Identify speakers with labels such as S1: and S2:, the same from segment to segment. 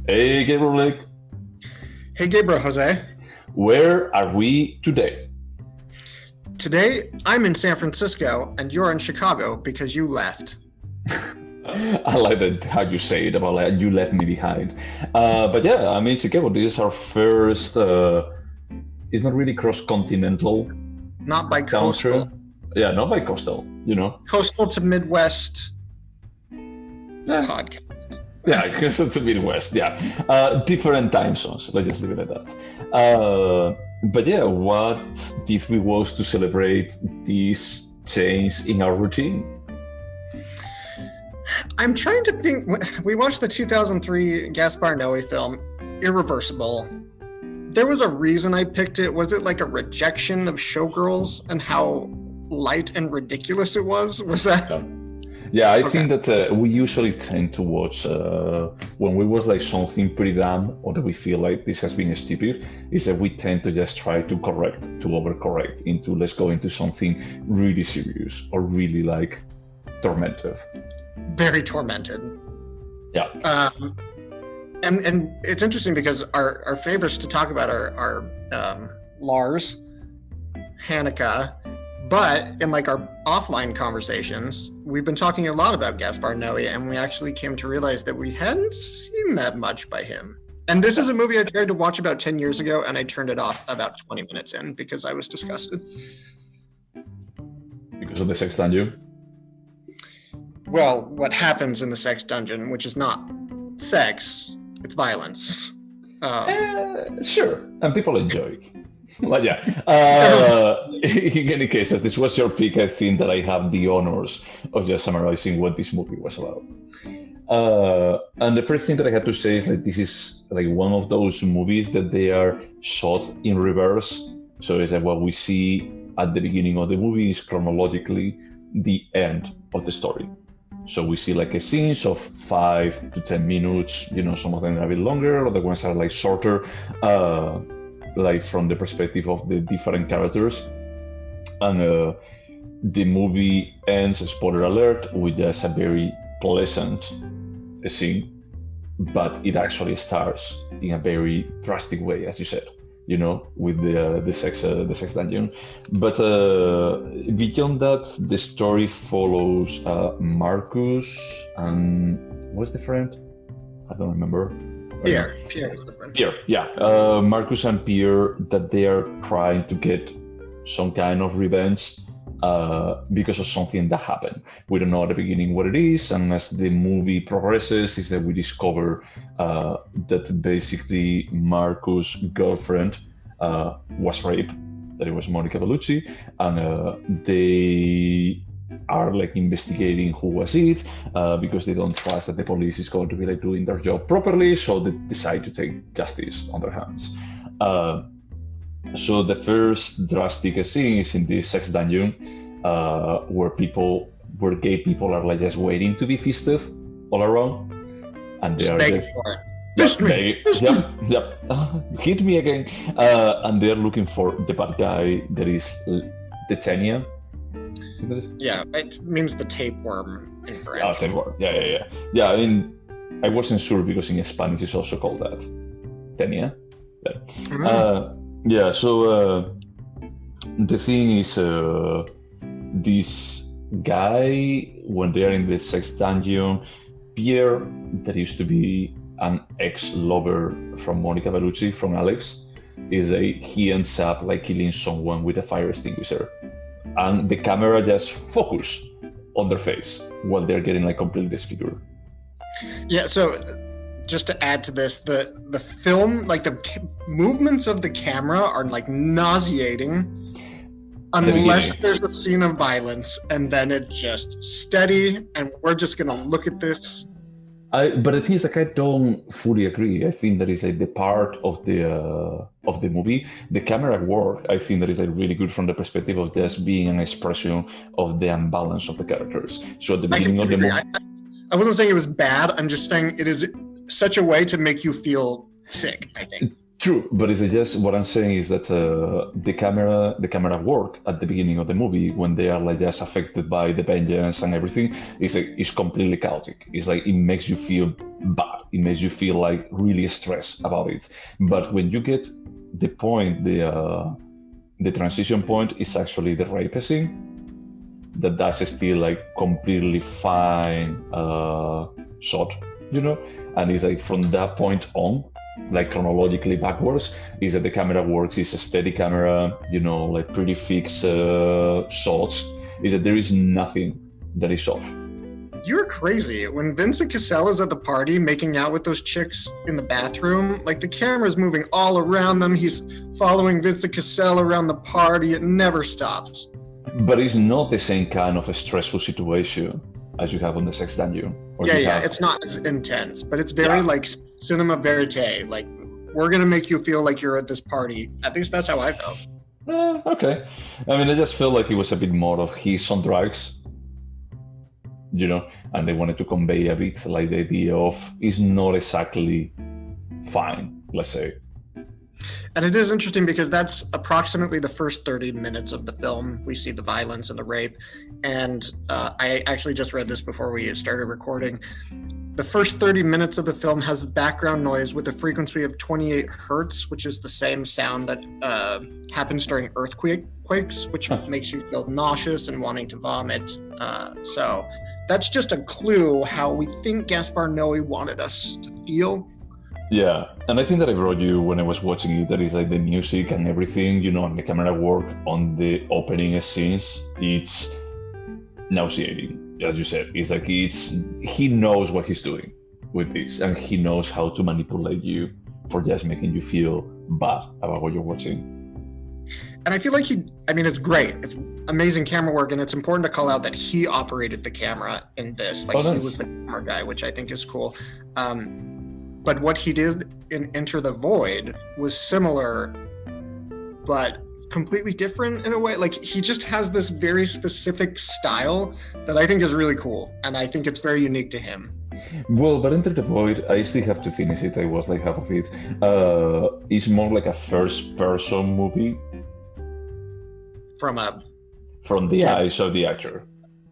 S1: Hey, Gabriel,
S2: Hey, Gabriel Jose.
S1: where are we today?
S2: Today, I'm in San Francisco and you're in Chicago because you left.
S1: I like that how you say it about like you left me behind. But yeah, I mean, Chicago, this is our first, it's not really cross-continental
S2: Not by
S1: country.
S2: coastal.
S1: Yeah, not by coastal, you know?
S2: Coastal to Midwest
S1: Yeah,
S2: podcast.
S1: yeah, because it's the Midwest, yeah. Different time zones, let's just leave it at that. But yeah, what if we was to celebrate this change in our routine?
S2: I'm trying to think. We watched the 2003 Gaspar Noé film, Irreversible. There was a reason I picked it. Was it like a rejection of Showgirls and how light and ridiculous it was? Was that?
S1: Yeah, I
S2: Okay.
S1: think that we usually tend to watch when we watch like something pretty dumb or that we feel like this has been stupid, is that we tend to just try to correct, to overcorrect into let's go into something really serious or really like tormentive.
S2: Very tormented.
S1: Yeah,
S2: Um, and it's interesting because our favorites to talk about are Lars, Hanukkah, but in like our offline conversations, we've been talking a lot about Gaspar Noé, and we actually came to realize that we hadn't seen that much by him. And this is a movie I tried to watch about 10 years ago, and I turned it off about 20 minutes in because I was disgusted.
S1: because of the sex dungeon.
S2: Well, what happens in the sex dungeon, which is not sex, it's violence.
S1: Sure, and people enjoy it. But yeah, in any case, if this was your pick, I think that I have the honors of just summarizing what this movie was about. And the first thing that I had to say is like this is like one of those movies that they are shot in reverse. So it's like what we see at the beginning of the movie is chronologically the end of the story. So we see like a scenes of 5 to 10 minutes, you know, some of them are a bit longer, other ones are like shorter, like from the perspective of the different characters. And the movie ends, spoiler alert, with just a very pleasant scene, but it actually starts in a very drastic way, as you said, you know, with the sex dungeon. But beyond that, the story follows Marcus and what's the friend? I don't remember.
S2: Pierre is the friend.
S1: Pierre, yeah, Marcus and Pierre, that they are trying to get some kind of revenge because of something that happened. We don't know at the beginning what it is, and as the movie progresses, is that we discover that basically Marcus' girlfriend was raped. That it was Monica Belucci, and they are like investigating who was it because they don't trust that the police is going to be like doing their job properly, so they decide to take justice on their hands. So the first drastic scene is in this sex dungeon where gay people are like just waiting to be feasted all around, and they
S2: Just
S1: are
S2: begging
S1: just
S2: for it.
S1: yep,
S2: Fist me! Fist me!
S1: yep, hit me again, and they're looking for the bad guy that is Titania.
S2: Yeah, it means the tapeworm in
S1: Oh,
S2: French.
S1: thank God. Yeah. I mean, I wasn't sure because in Spanish it's also called that. Tenia. Yeah. Yeah. So the thing is, this guy, when they're in the sex dungeon, Pierre, that used to be an ex-lover from Monica Belucci, from Alex, he ends up like killing someone with a fire extinguisher, and the camera just focus on their face while they're getting like completely disfigured.
S2: Yeah, so just to add to this, the film, like the movements of the camera are like nauseating unless there's a scene of violence, and then it just steady, and we're just gonna look at this.
S1: But the thing is, like, I don't fully agree. I think that is like the part of the movie, the camera work. I think that is like really good from the perspective of this being an expression of the imbalance of the characters. So at the beginning of the movie,
S2: I wasn't saying it was bad. I'm just saying it is such a way to make you feel sick, I think.
S1: True, but it's just what I'm saying is that the camera work at the beginning of the movie when they are like just affected by the vengeance and everything is completely chaotic. It's like it makes you feel bad. It makes you feel like really stressed about it. But when you get the point, the transition point is actually the rape scene. That's still like completely fine shot, and it's like from that point on, like chronologically backwards, is that the camera works, is a steady camera, like pretty fixed shots, is that there is nothing that is off.
S2: You're crazy. When Vincent Cassella's at the party making out with those chicks in the bathroom, like the camera's moving all around them. He's following Vincent Cassella around the party. It never stops.
S1: But it's not the same kind of a stressful situation as you have on the sex dungeon.
S2: It's not as intense, but it's very like cinema verite. Like, we're going to make you feel like you're at this party. At least that's how I felt.
S1: Okay. I mean, I just felt like it was a bit more of he's on drugs, and they wanted to convey a bit like the idea of it's not exactly fine, let's say.
S2: And it is interesting because that's approximately the first 30 minutes of the film. We see the violence and the rape. And I actually just read this before we started recording. The first 30 minutes of the film has background noise with a frequency of 28 hertz, which is the same sound that happens during earthquakes, which makes you feel nauseous and wanting to vomit. So that's just a clue how we think Gaspar Noé wanted us to feel.
S1: Yeah, and I think that I brought you when I was watching it, that is like the music and everything, and the camera work on the opening scenes, it's nauseating, as you said. It's like he knows what he's doing with this, and he knows how to manipulate you for just making you feel bad about what you're watching.
S2: And I feel like it's great. It's amazing camera work, and it's important to call out that he operated the camera in this. Like,
S1: nice.
S2: He was the camera guy, which I think is cool. But what he did in Enter the Void was similar, but completely different in a way. Like, he just has this very specific style that I think is really cool, and I think it's very unique to him.
S1: Well, but Enter the Void, I still have to finish it. I was like half of it. It's more like a first-person movie. From the eyes of the actor,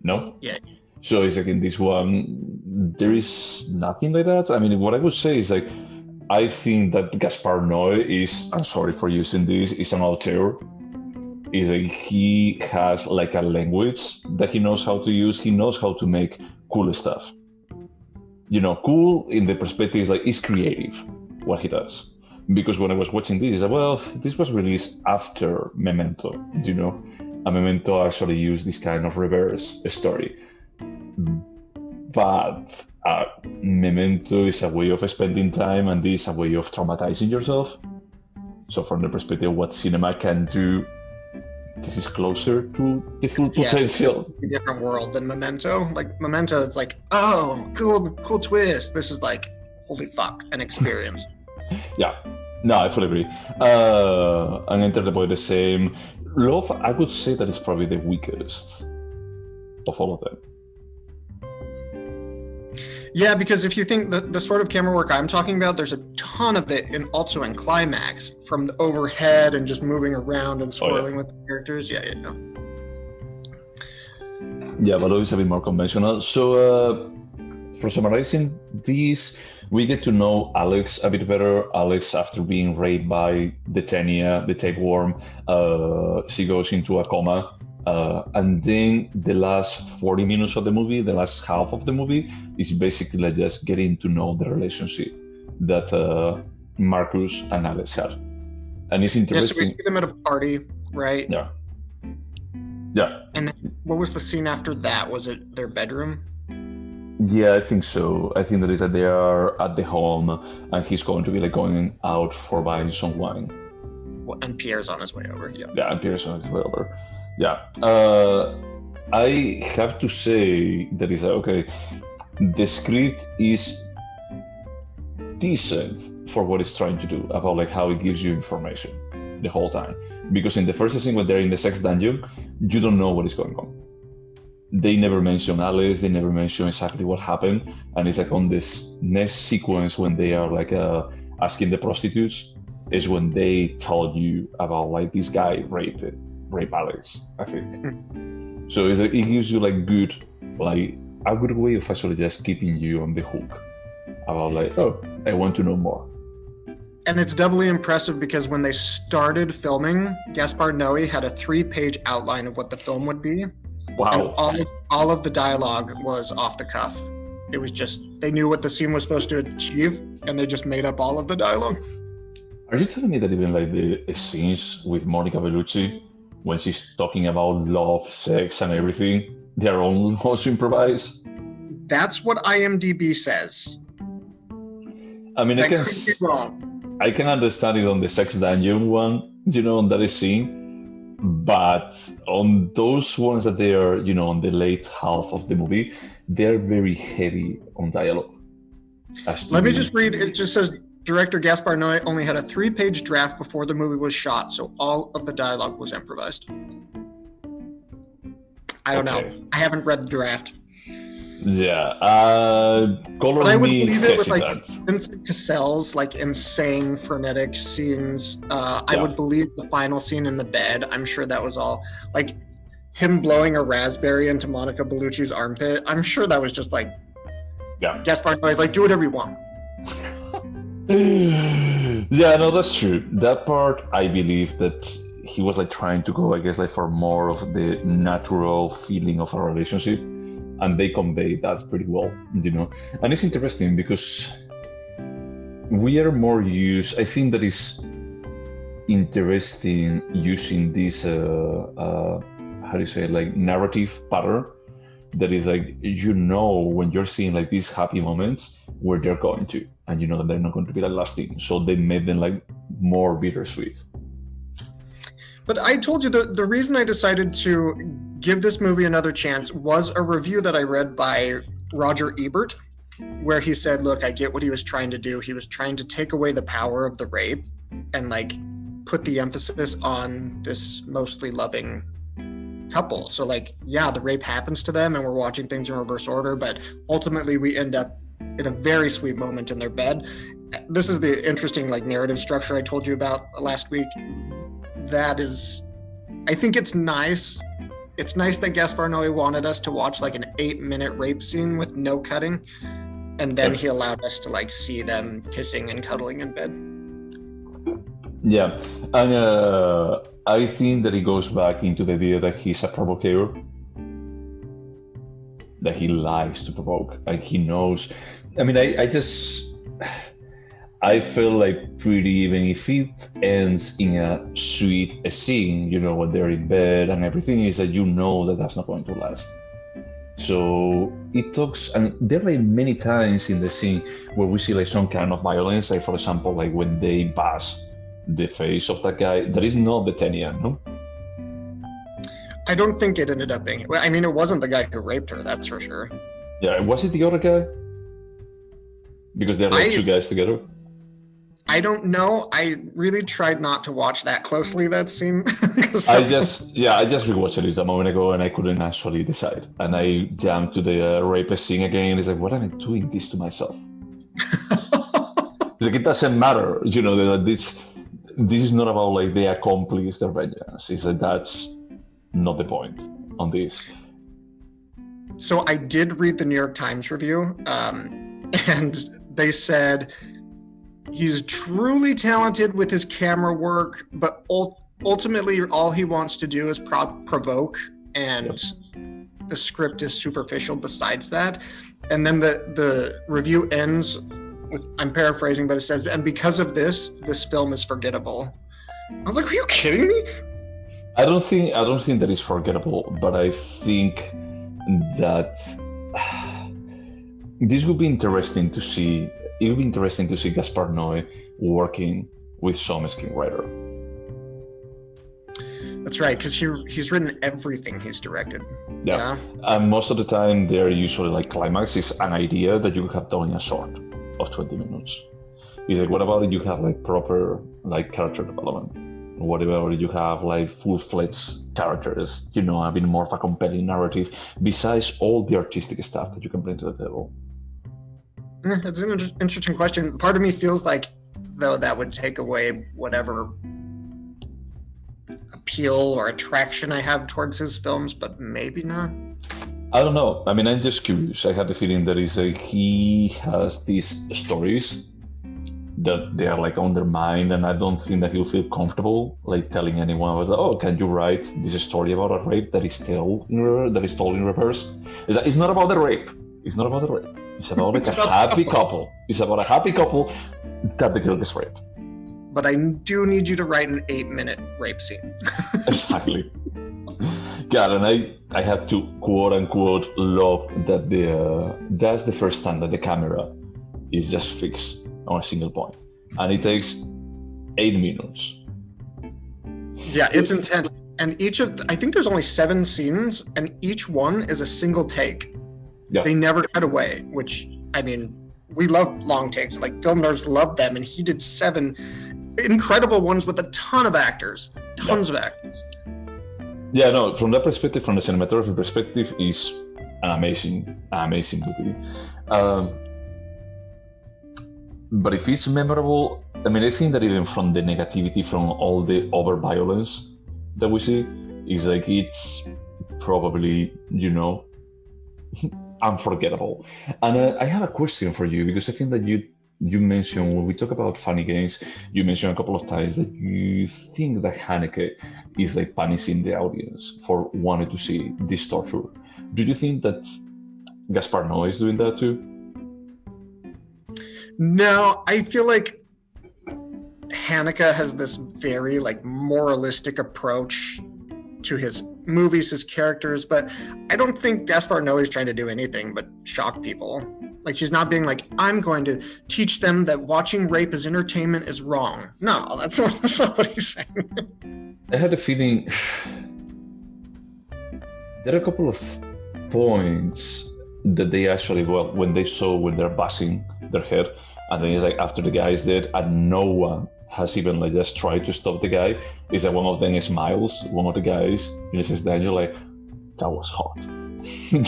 S1: no?
S2: Yeah.
S1: So it's like in this one, there is nothing like that. I mean, what I would say is like, I think that Gaspar Noé is, I'm sorry for using this, is an auteur. Is like he has like a language that he knows how to use. He knows how to make cool stuff. Cool in the perspective is like, it's creative, what he does. Because when I was watching this, this was released after Memento, and Memento actually used this kind of reverse story. But Memento is a way of spending time, and this is a way of traumatizing yourself. So from the perspective of what cinema can do, this is closer to the full potential.
S2: A different world than Memento. Like, Memento is like, oh, cool twist. This is like, holy fuck, an experience.
S1: Yeah. No, I fully agree. And Enter the Void the same. Love, I would say that it's probably the weakest of all of them.
S2: Yeah, because if you think the sort of camera work I'm talking about, there's a ton of it also in Climax, from the overhead and just moving around and swirling with the characters. Yeah.
S1: Yeah, but always a bit more conventional. So for summarizing this, we get to know Alex a bit better. Alex, after being raped by the Tenia, the tapeworm, she goes into a coma. And then the last 40 minutes of the movie, the last half of the movie, is basically like just getting to know the relationship that Marcus and Alex had. And it's interesting.
S2: Yeah, so we see them at a party, right?
S1: Yeah.
S2: And then what was the scene after that? Was it their bedroom?
S1: Yeah, I think so. I think that is that they are at the home, and he's going to be like going out for buying some wine.
S2: Well, and Pierre's on his way over.
S1: Yeah, and Pierre's on his way over. Yeah, I have to say that is okay. The script is decent for what it's trying to do about like how it gives you information the whole time. Because in the first scene when they're in the sex dungeon, you don't know what is going on. They never mention Alice. They never mention exactly what happened. And it's like on this next sequence when they are like asking the prostitutes is when they tell you about like this guy rape Alex, I think. So it gives you like a good way of actually just keeping you on the hook about like, oh, I want to know more.
S2: And it's doubly impressive because when they started filming, Gaspar Noé had a 3-page outline of what the film would be.
S1: Wow.
S2: And all of the dialogue was off the cuff. It was just, they knew what the scene was supposed to achieve, and they just made up all of the dialogue.
S1: Are you telling me that even like the scenes with Monica Belucci, when she's talking about love, sex, and everything, they're all also improvised?
S2: That's what IMDb says.
S1: I mean,
S2: That could be wrong.
S1: I can understand it on the sex dungeon one, on that scene, but on those ones that they are, on the late half of the movie, they're very heavy on dialogue.
S2: Let me just read. It just says director Gaspar Noé only had a 3-page draft before the movie was shot, so all of the dialogue was improvised. I don't know. I haven't read the draft.
S1: Yeah,
S2: but I would believe it with like
S1: hesitant.
S2: Vincent Cassel's like insane frenetic scenes. I would believe the final scene in the bed. I'm sure that was all like him blowing a raspberry into Monica Bellucci's armpit. I'm sure that was just like Gaspar Noé's like, do whatever you want.
S1: Yeah, no, that's true. That part, I believe that he was like trying to go, I guess, like for more of the natural feeling of a relationship. And they convey that pretty well, And it's interesting because we are more used, I think that is interesting using this, how do you say, like narrative pattern that is like, when you're seeing like these happy moments where they're going to, and that they're not going to be like lasting. So they made them like more bittersweet.
S2: But I told you the reason I decided to give this movie another chance was a review that I read by Roger Ebert, where he said, look, I get what he was trying to do. He was trying to take away the power of the rape and like put the emphasis on this mostly loving couple. So like, yeah, the rape happens to them and we're watching things in reverse order, but ultimately we end up in a very sweet moment in their bed. This is the interesting like narrative structure I told you about last week. That is, I think it's nice. It's nice that Gaspar Noé wanted us to watch like an 8-minute rape scene with no cutting. And then he allowed us to like see them kissing and cuddling in bed.
S1: Yeah. And I think that it goes back into the idea that he's a provocateur. That he likes to provoke. Like he knows. I mean, I feel like pretty, even if it ends in a sweet scene, when they're in bed and everything, is that that that's not going to last. So it talks, and there are many times in the scene where we see like some kind of violence, like for example, like when they bash the face of that guy, that is not the Tenian, no?
S2: I don't think it ended up being, well, I mean, it wasn't the guy who raped her, that's for sure.
S1: Yeah, was it the other guy? Because they're like two guys together.
S2: I don't know. I really tried not to watch that closely, that scene.
S1: I just rewatched it a moment ago and I couldn't actually decide. And I jumped to the rape scene again. It's like, what am I doing this to myself? It's like, it doesn't matter, that this is not about like they accomplish their vengeance. It's like, that's not the point on this.
S2: So I did read the New York Times review, and they said, he's truly talented with his camera work, but ultimately all he wants to do is provoke, and the script is superficial besides that. And then the review ends with, I'm paraphrasing, but it says, and because of this film is forgettable. I was like, are you kidding me?
S1: I don't think that is forgettable, but I think that this would be interesting to see. It would be interesting to see Gaspar Noé working with some screenwriter. That's
S2: right, because he's written everything he's directed.
S1: Yeah. And most of the time, they're usually like climax is an idea that you could have done in a short of 20 minutes. He's like, what about if you have like proper like character development? What about if you have like full-fledged characters, having more of a compelling narrative besides all the artistic stuff that you can bring to the table?
S2: That's an interesting question. Part of me feels like though that would take away whatever appeal or attraction I have towards his films, but maybe not.
S1: I don't know. I mean, I'm just curious. I have the feeling that is like he has these stories that they are like on their mind, and I don't think that he'll feel comfortable like telling anyone about, oh, can you write this story about a rape that is told in reverse? It's not about the rape. It's not about the rape. It's about like a happy couple. It's about a happy couple that the girl gets raped.
S2: But I do need you to write an 8-minute rape scene.
S1: Exactly. God, and I have to quote unquote love that that's the first time that the camera is just fixed on a single point, and it takes 8 minutes.
S2: Yeah, it's intense. And I think there's only 7 scenes, and each one is a single take.
S1: Yeah.
S2: They never cut away, which, I mean, we love long takes. Like, film nerds love them, and he did 7 incredible ones with a ton of actors. Tons of actors.
S1: Yeah, no, from that perspective, from the cinematography perspective, is an amazing movie. But if it's memorable, I mean, I think that even from the negativity, from all the over-violence that we see, is like, it's probably, unforgettable. And I have a question for you, because I think that you mentioned, when we talk about funny games, you mentioned a couple of times that you think that Haneke is like punishing the audience for wanting to see this torture. Do you think that Gaspar Noé is doing that too?
S2: No, I feel like Haneke has this very like moralistic approach to his movies, his characters, but I don't think Gaspar Noé is trying to do anything but shock people. Like, he's not being like, I'm going to teach them that watching rape as entertainment is wrong. No, that's not what he's saying.
S1: I had a feeling there are a couple of points that they actually, when they're buzzing their head, and then it's like after the guy is dead and no one has even like just tried to stop the guy, is that one of them smiles, one of the guys, and says, then you're like, that was hot. And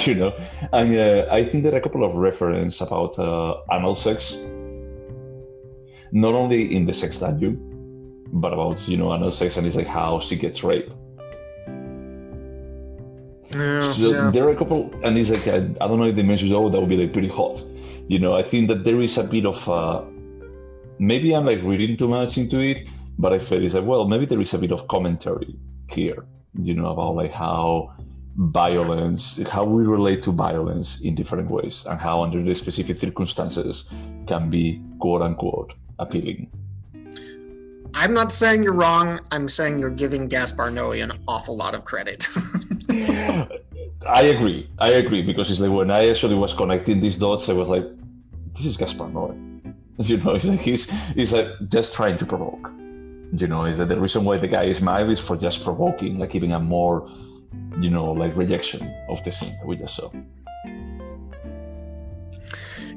S1: I think there are a couple of references about anal sex, not only in the sex dungeon, but about anal sex, and it's like how she gets raped. There are a couple, and it's like I don't know if they mentioned, that would be like pretty hot. I think that there is a bit of maybe I'm like reading too much into it, but I feel it's like, well, maybe there is a bit of commentary here, about like how we relate to violence in different ways, and how under the specific circumstances can be quote unquote appealing.
S2: I'm not saying you're wrong. I'm saying you're giving Gaspar Noé an awful lot of credit.
S1: I agree, because it's like when I actually was connecting these dots, I was like, this is Gaspar Noé. It's like he's like just trying to provoke. Is that the reason why the guy is mad is for just provoking, like giving a more like rejection of the scene that we just saw.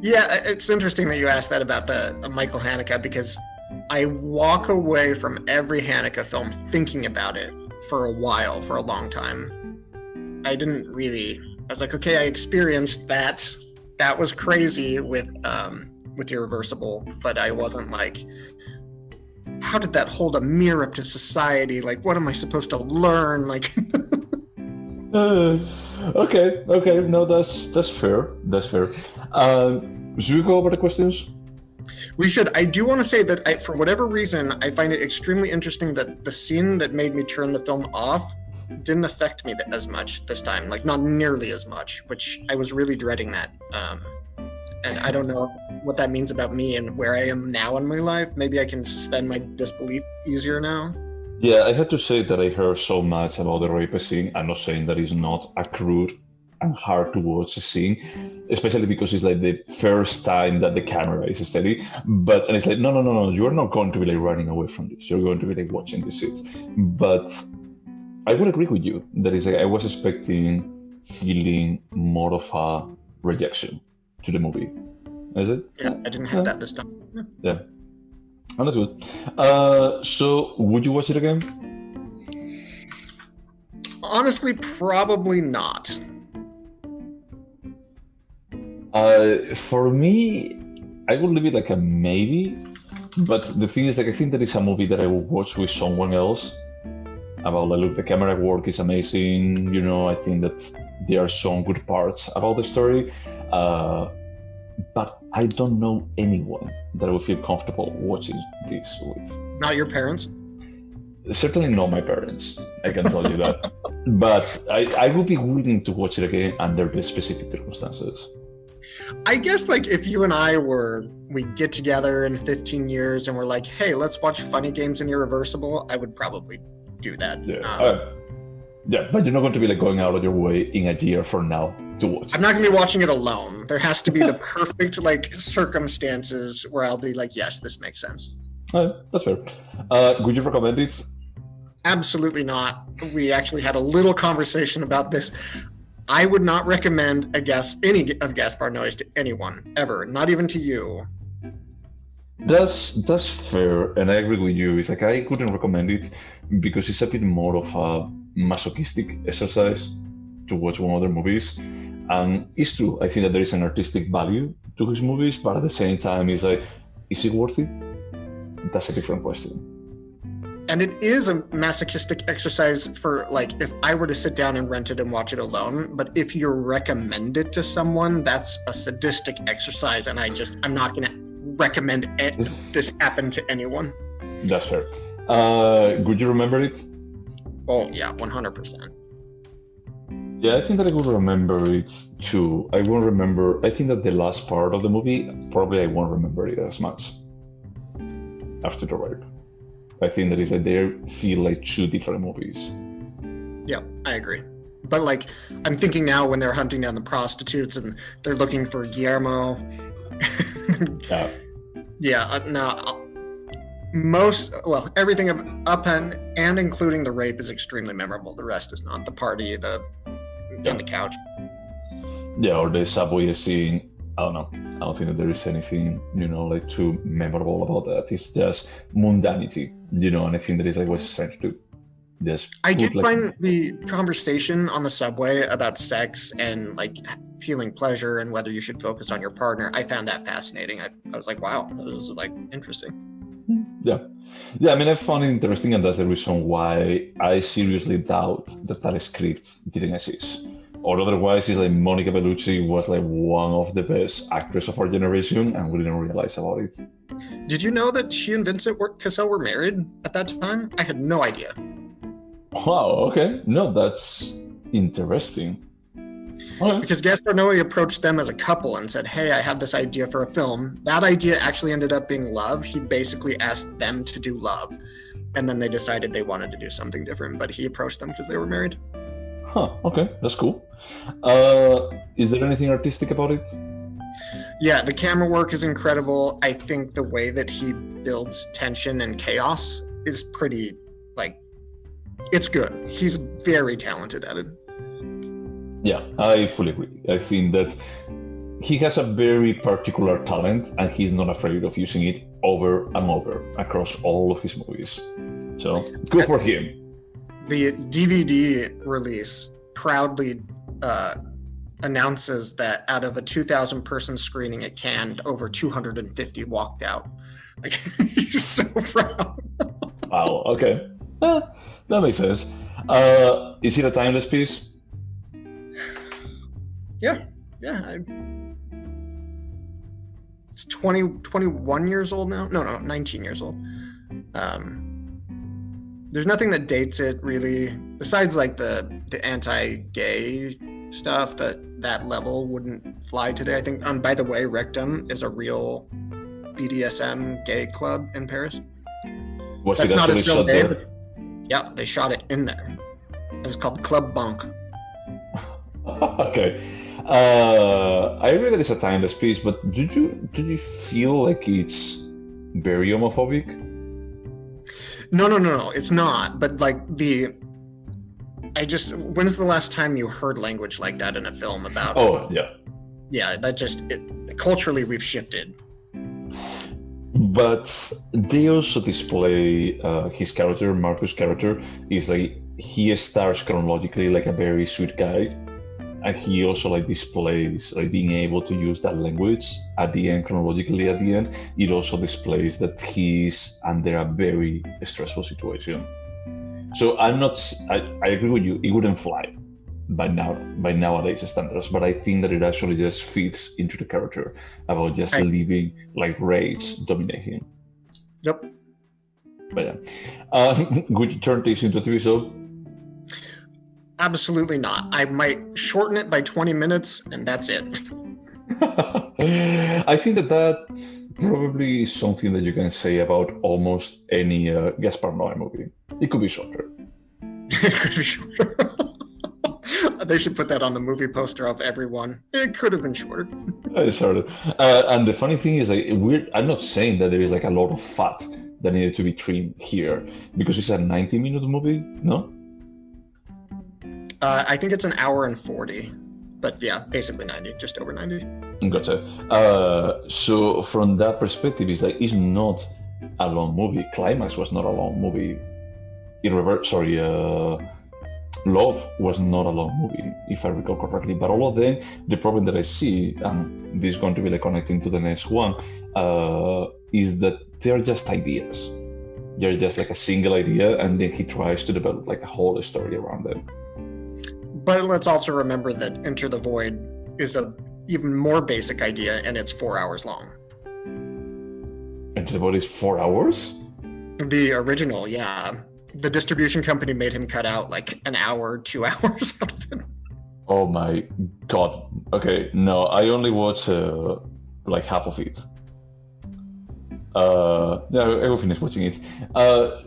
S2: Yeah, it's interesting that you asked that about the Michael Haneke, because I walk away from every Haneke film thinking about it for a long time. I was like, okay, I experienced that. That was crazy with Irreversible, but I wasn't like, how did that hold a mirror up to society? Like, what am I supposed to learn? Like,
S1: okay, no, that's fair. Should we go over the questions?
S2: We should. I do want to say that for whatever reason, I find it extremely interesting that the scene that made me turn the film off didn't affect me as much this time, like not nearly as much, which I was really dreading that. And I don't know what that means about me and where I am now in my life. Maybe I can suspend my disbelief easier now.
S1: Yeah, I have to say that I heard so much about the rape scene. I'm not saying that it's not a crude and hard to watch scene, especially because it's like the first time that the camera is steady. And it's like, no, you're not going to be like running away from this. You're going to be like watching this shit. But I would agree with you that is like, I was expecting feeling more of a rejection to the movie. Is it?
S2: Yeah, I didn't have that this time.
S1: Yeah. Oh, that's good. So would you watch it again?
S2: Honestly, probably not.
S1: For me, I would leave it like a maybe, But the thing is, like, I think that is a movie that I will watch with someone else. About, like, look, the camera work is amazing. I think that there are some good parts about the story. But I don't know anyone that I would feel comfortable watching this with.
S2: Not your parents?
S1: Certainly not my parents, I can tell you that. But I would be willing to watch it again under the specific circumstances.
S2: I guess, like, if you and we get together in 15 years and we're like, hey, let's watch Funny Games and Irreversible, I would probably do that.
S1: Yeah, but you're not going to be, like, going out of your way in a year from now to watch.
S2: I'm not going to be watching it alone. There has to be the perfect, like, circumstances where I'll be like, yes, this makes sense.
S1: That's fair. Would you recommend it?
S2: Absolutely not. We actually had a little conversation about this. I would not recommend any of Gaspar Noé's to anyone, ever, not even to you.
S1: That's fair, and I agree with you. It's like I couldn't recommend it because it's a bit more of a masochistic exercise to watch one of their movies. And it's true, I think that there is an artistic value to his movies, but at the same time, it's like, is it worth it? That's a different question.
S2: And it is a masochistic exercise for, like, if I were to sit down and rent it and watch it alone, but if you recommend it to someone, that's a sadistic exercise, and I'm not going to recommend this happen to anyone.
S1: That's fair. Would you remember it?
S2: Oh, yeah, 100%.
S1: Yeah, I think that I would remember it too. I think that the last part of the movie, probably I won't remember it as much after the rape. I think that is like they feel like two different movies.
S2: Yeah, I agree. But, like, I'm thinking now when they're hunting down the prostitutes and they're looking for Guillermo. Everything up and including the rape is extremely memorable. The rest is not. The party, and the couch. Yeah,
S1: or the subway scene. I don't know. I don't think that there is anything, like too memorable about that. It's just mundanity, and I think that is like what it's trying to do.
S2: I did find the conversation on the subway about sex and, like, feeling pleasure and whether you should focus on your partner. I found that fascinating. I was like, wow, this is, like, interesting.
S1: Yeah. I mean, I found it interesting, and that's the reason why I seriously doubt that script didn't exist. Or otherwise, it's like Monica Belucci was like one of the best actors of our generation, and we didn't realize about it.
S2: Did you know that she and Vincent Cassel were married at that time? I had no idea.
S1: Wow, okay. No, that's interesting. Okay.
S2: Because Gaspar Noé approached them as a couple and said, hey, I have this idea for a film. That idea actually ended up being Love. He basically asked them to do Love. And then they decided they wanted to do something different, but he approached them because they were married.
S1: Huh, okay, that's cool. Is there anything artistic about it?
S2: Yeah, the camera work is incredible. I think the way that he builds tension and chaos is pretty, like, it's good. He's very talented at it.
S1: Yeah, I fully agree. I think that he has a very particular talent, and he's not afraid of using it over and over across all of his movies. So, good for him.
S2: The DVD release proudly announces that out of a 2,000-person screening at Cannes, over 250 walked out. Like, he's so proud.
S1: Wow, okay. That makes sense. Is it a timeless piece?
S2: Yeah. It's 21 years old now. No, 19 years old. There's nothing that dates it really, besides like the anti-gay stuff. That level wouldn't fly today. I think. By the way, Rectum is a real BDSM gay club in Paris. That's not a film there. Yeah, they shot it in there. It's called Club Bunk.
S1: Okay. I agree that it's a timeless piece, but did you feel like it's very homophobic?
S2: No, it's not. But like when's the last time you heard language like that in a film about?
S1: Oh, yeah.
S2: Yeah, culturally we've shifted.
S1: But they also display his character, Marcus' character, is like he starts chronologically like a very sweet guy. and he also like displays like being able to use that language at the end, chronologically at the end. It also displays that he's under a very stressful situation. So I agree with you, it wouldn't fly by nowadays standards, but I think that it actually just fits into the character about just leaving like rage dominate him.
S2: Yep.
S1: But would you turn this into a TV show?
S2: Absolutely not. I might shorten it by 20 minutes and that's it.
S1: I think that probably is something that you can say about almost any Gaspar Noé movie. It could be shorter.
S2: It could be shorter. They should put that on the movie poster of everyone. It could have been shorter.
S1: Sorry. And the funny thing is, like, I'm not saying that there is like a lot of fat that needed to be trimmed here, because it's a 90-minute movie, no?
S2: I think it's an hour and 40, but yeah, basically 90, just over 90.
S1: Gotcha. So from that perspective, it's not a long movie. Climax was not a long movie. Love was not a long movie, if I recall correctly. But all of them, the problem that I see, and this is going to be like connecting to the next one, is that they're just ideas. They're just like a single idea, and then he tries to develop like a whole story around them.
S2: But let's also remember that Enter the Void is a even more basic idea, and it's 4 hours long.
S1: Enter the Void is 4 hours?
S2: The original, yeah. The distribution company made him cut out like an hour, 2 hours out of it.
S1: Oh my god. Okay, no, I only watched like half of it. Yeah, I will finish watching it.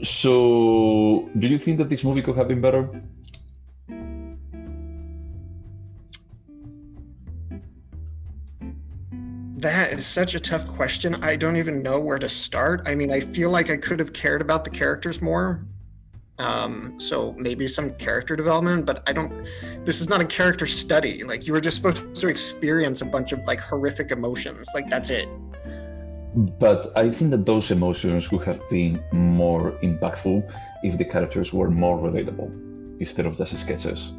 S1: So, do you think that this movie could have been better?
S2: That is such a tough question. I don't even know where to start. I mean, I feel like I could have cared about the characters more. So maybe some character development, but this is not a character study. Like, you were just supposed to experience a bunch of like horrific emotions. Like, that's it.
S1: But I think that those emotions would have been more impactful if the characters were more relatable instead of just sketches.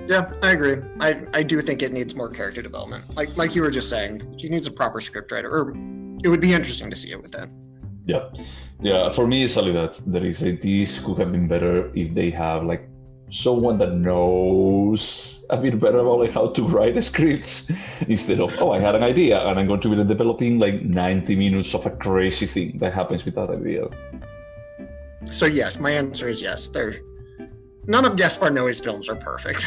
S2: Yeah, I agree. I do think it needs more character development. Like you were just saying, he needs a proper scriptwriter, or it would be interesting to see it with that.
S1: Yeah. For me, it's only that this could have been better if they have like someone that knows a bit better about like how to write scripts instead of I had an idea and I'm going to be developing like 90 minutes of a crazy thing that happens with that idea.
S2: So yes, my answer is yes. None of Gaspar Noé's films are perfect.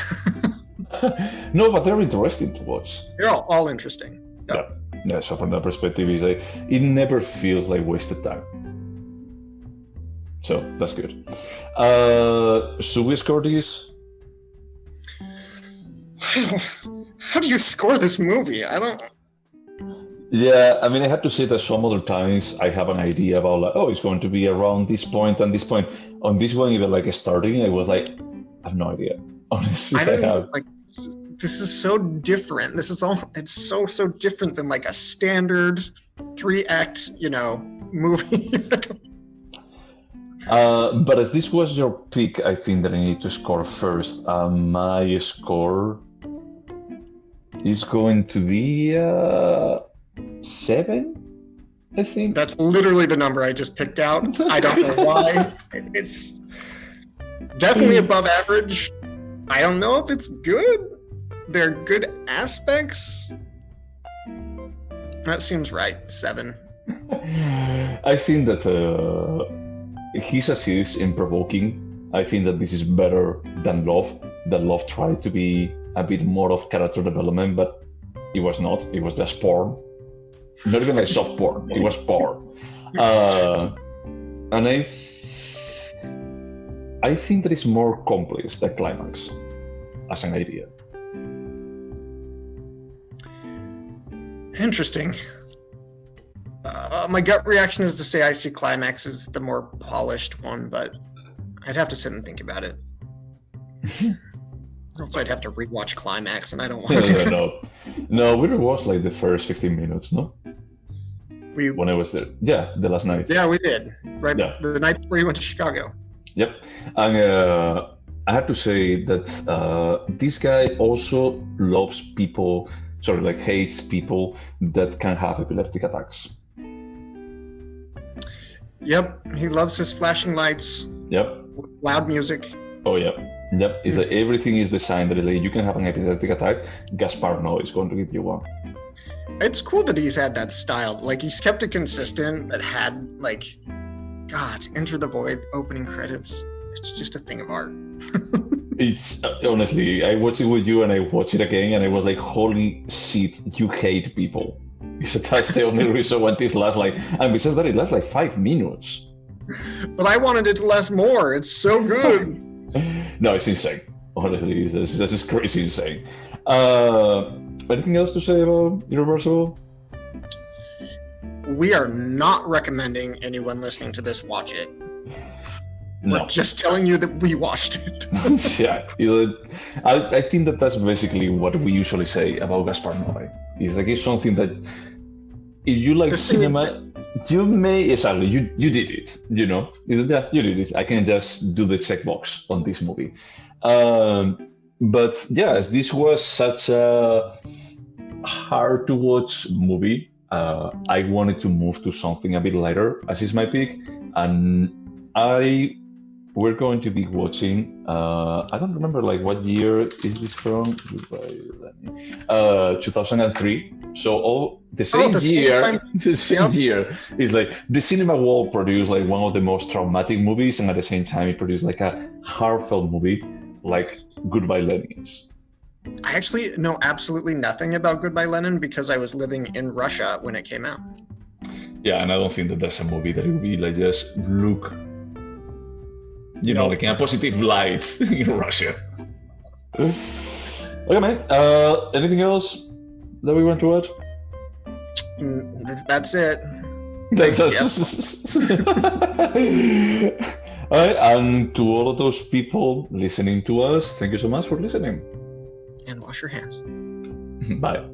S1: No, but they're interesting to watch.
S2: They're all interesting. Yep.
S1: Yeah. So from that perspective, it never feels like wasted time. So that's good. Should we score this?
S2: How do you score this movie? I don't.
S1: Yeah, I mean, I had to say that some other times I have an idea about like, it's going to be around this point and this point. On this one, even like starting, I was like, I have no idea. Honestly,
S2: I don't know, like, this is so different. It's so different than like a standard 3-act, movie.
S1: But as this was your pick, I think that I need to score first. My score is going to be 7, I think.
S2: That's literally the number I just picked out. I don't know why. It's definitely above average. I don't know if it's good. There are good aspects. That seems right. 7.
S1: I think that his assist in provoking. I think that this is better than Love. That Love tried to be a bit more of character development, but it was not. It was just porn. Not even like soft porn. It was porn. And I think that it's more complex than Climax as an idea.
S2: Interesting. My gut reaction is to say I see Climax as the more polished one, but I'd have to sit and think about it. Also, I'd have to rewatch Climax, and I don't want to.
S1: No, we rewatched like the first 15 minutes, no? When I was there. Yeah, the last night.
S2: Yeah, we did. Right, yeah. The night before you went to Chicago.
S1: Yep. And I have to say that this guy also loves people, like hates people that can have epileptic attacks.
S2: Yep, he loves his flashing lights.
S1: Yep.
S2: Loud music.
S1: Oh, yeah. Yep. It's like everything is designed that is like you can have an epileptic attack. Gaspar Noé is going to give you one.
S2: It's cool that he's had that style. Like, he's kept it consistent, but had, like, God, Enter the Void opening credits. It's just a thing of art.
S1: It's honestly, I watched it with you and I watched it again and I was like, holy shit, you hate people. So that's the only reason why this lasts and besides that, it lasts like 5 minutes.
S2: But I wanted it to last more. It's so good.
S1: No, it's insane. Honestly, this is crazy insane. Anything else to say about Irreversible?
S2: We are not recommending anyone listening to this watch it.
S1: No.
S2: We're just telling you that we watched it.
S1: Yeah, I think that's basically what we usually say about Gaspar Noé. It's something that if you like cinema, you may exactly you did it. You know, you did it. I can just do the checkbox on this movie. But yes, this was such a hard to watch movie. I wanted to move to something a bit lighter, as is my pick, and we're going to be watching. I don't remember what year is this from. 2003. So the same year. The same year is the cinema world produced one of the most traumatic movies, and at the same time it produced a heartfelt movie like Goodbye Lenin.
S2: I actually know absolutely nothing about Goodbye Lenin because I was living in Russia when it came out.
S1: Yeah, and I don't think that that's a movie that it would be just look, in a positive light in Russia. Okay, man. Anything else that we want to add?
S2: That's it.
S1: Thanks. All right, and to all of those people listening to us, thank you so much for listening.
S2: And wash your hands.
S1: Bye.